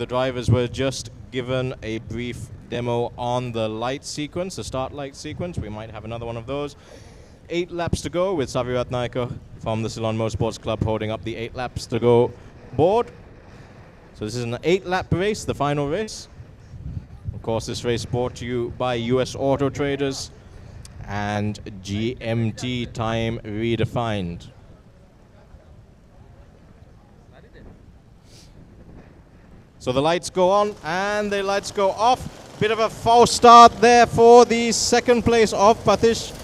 the drivers were just given a brief demo on the light sequence, the start light sequence. We might have another one of those. 8 laps to go with Savirat Naiko from the Ceylon Motorsports Club holding up the 8 laps to go board. So this is an 8-lap race, the final race. Of course, this race brought to you by US Auto Traders and GMT Time Redefined. So the lights go on and the lights go off. Bit of a false start there for the second place of Patish.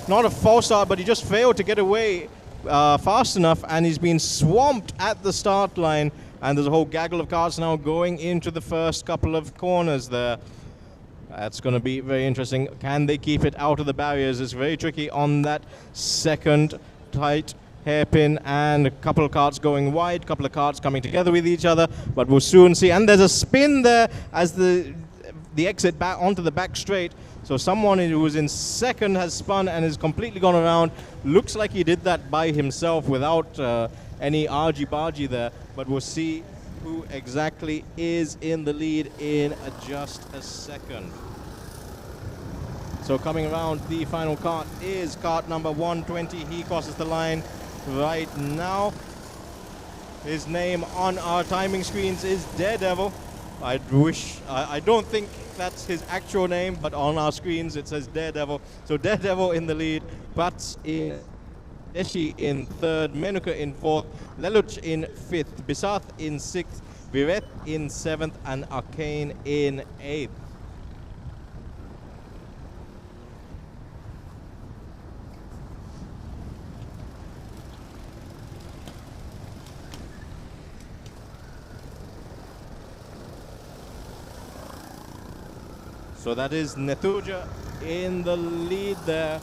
Not a false start, but he just failed to get away fast enough, and he's been swamped at the start line. And there's a whole gaggle of cars now going into the first couple of corners there. That's going to be very interesting. Can they keep it out of the barriers? It's very tricky on that second tight hairpin, and a couple of carts going wide, couple of carts coming together with each other, but we'll soon see. And there's a spin there as the exit back onto the back straight. So someone who was in second has spun and has completely gone around. Looks like he did that by himself without any argy-bargy there, but we'll see who exactly is in the lead in just a second. So coming around, the final cart is cart number 120. He crosses the line right now. His name on our timing screens is Daredevil. I don't think that's his actual name, but on our screens it says Daredevil. So Daredevil in the lead, Prats in Deshi in third, Menuka in fourth, Leluch in fifth, Bisath in sixth, Viret in seventh, and Arcane in eighth. So that is Nethuja in the lead there.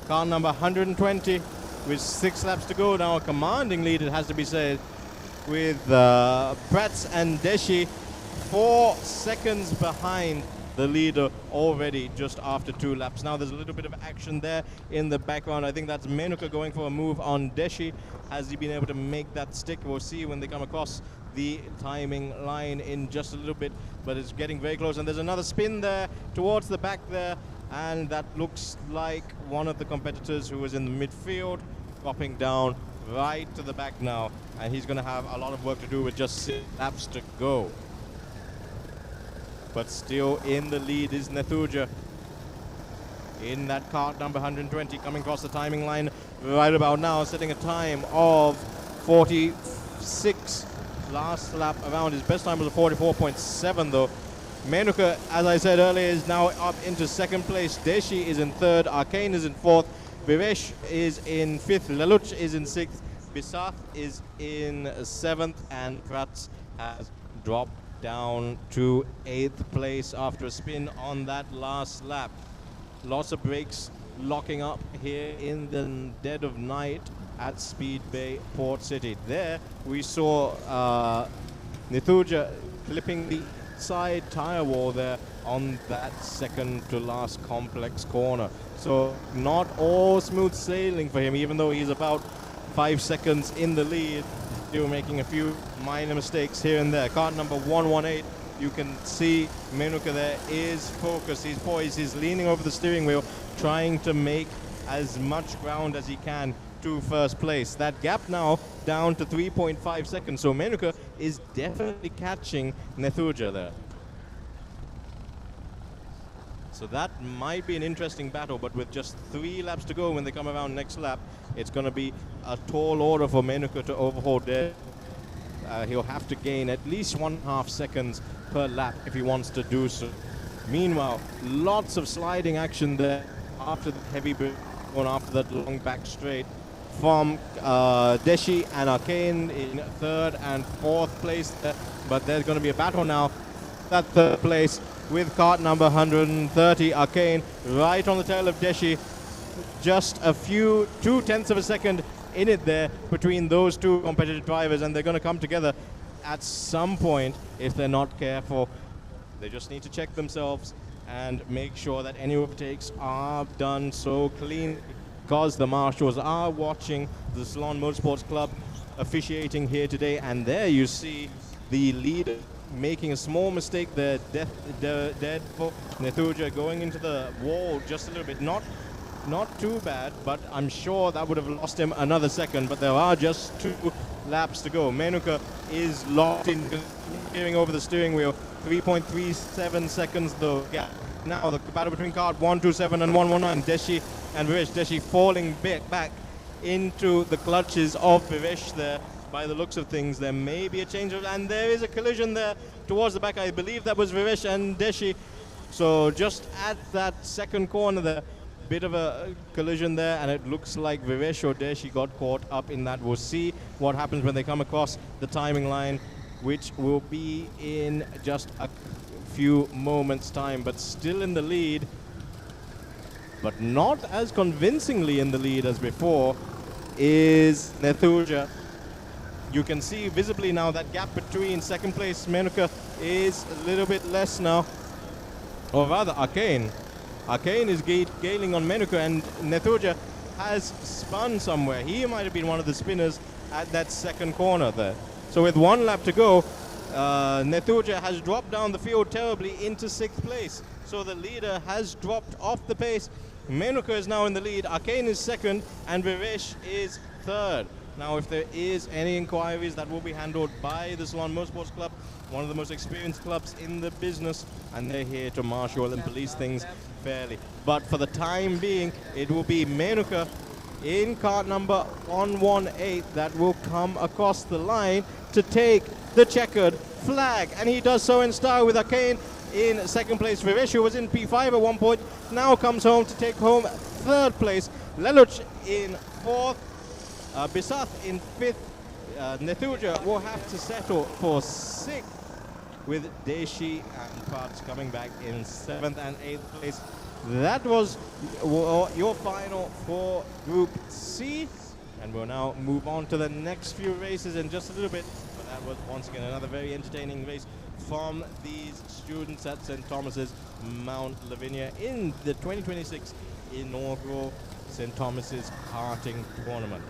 Car number 120 with 6 laps to go now. A commanding lead, it has to be said, with Prats and Deshi 4 seconds behind the leader already just after 2 laps. Now there's a little bit of action there in the background. I think that's Menuka going for a move on Deshi. Has he been able to make that stick? We'll see when they come across the timing line in just a little bit, but it's getting very close. And there's another spin there towards the back there, and that looks like one of the competitors who was in the midfield dropping down right to the back now, and he's going to have a lot of work to do with just 6 laps to go. But still in the lead is Nethuja in that cart number 120, coming across the timing line right about now, setting a time of 46. Last lap around. His best time was a 44.7 though. Menuka, as I said earlier, is now up into second place. Deshi is in third. Arcane is in fourth. Viresh is in fifth. Leluch is in sixth. Bisath is in seventh. And Prats has dropped down to 8th place after a spin on that last lap. Lots of brakes locking up here in the dead of night at Speed Bay Port City. There we saw Nethuja clipping the side tire wall there on that second to last complex corner. So not all smooth sailing for him, even though he's about 5 seconds in the lead. Still making a few minor mistakes here and there. Cart number 118, you can see Menuka there is focused, he's poised, he's leaning over the steering wheel, trying to make as much ground as he can to first place. That gap now down to 3.5 seconds. So Menuka is definitely catching Nethuja there. So that might be an interesting battle, but with just 3 laps to go when they come around next lap, it's going to be a tall order for Menuka to overhaul there. He'll have to gain at least 1.5 seconds per lap if he wants to do so. Meanwhile, lots of sliding action there after the heavy brake going after that long back straight from Deshi and Arcane in third and fourth place there. But there's going to be a battle now. That third place with cart number 130, Arcane, right on the tail of Deshi. Just a few 0.2 of a second in it there between those two competitive drivers, and they're going to come together at some point if they're not careful. They just need to check themselves and make sure that any overtakes are done so clean, because the marshals are watching the Ceylon Motorsports Club officiating here today. And there you see the lead making a small mistake there, dead for Nethuja going into the wall just a little bit. Not too bad, but I'm sure that would have lost him another second. But there are just 2 laps to go. Menuka is locked in, steering over the steering wheel. 3.37 seconds the gap. Now the battle between kart 127 and 119. Deshi and Vivesh. Deshi falling back into the clutches of Vivesh there. By the looks of things, there may be a change of, and there is a collision there towards the back. I believe that was Vivesh and Deshi. So just at that second corner there, bit of a collision there, and it looks like Vivesh or Deshi got caught up in that. We'll see what happens when they come across the timing line, which will be in just a few moments time, but still in the lead, but not as convincingly in the lead as before, is Nethuja. You can see visibly now that gap between second place Menuka is a little bit less now, or rather Arcane. Arcane is gaining on Menuka, and Nethuja has spun somewhere. He might have been one of the spinners at that second corner there. So with 1 lap to go, Nethuja has dropped down the field terribly into 6th place. So the leader has dropped off the pace. Menuka is now in the lead, Arcane is second, and Vivesh is third. Now, if there is any inquiries, that will be handled by the Salon Motorsports Club, one of the most experienced clubs in the business, and they're here to marshal and police things fairly. But for the time being, it will be Menuka in kart number 118 that will come across the line to take the checkered flag. And he does so in style with Arcane in second place. Vivesh, who was in P5 at one point, now comes home to take home third place. Lelouch in fourth. Bisath in fifth. Nethuja will have to settle for sixth, with Deshi and Prats coming back in 7th and 8th place. That was your final for Group C, and we'll now move on to the next few races in just a little bit. But that was once again another very entertaining race from these students at St. Thomas's Mount Lavinia in the 2026 inaugural St. Thomas's Karting Tournament.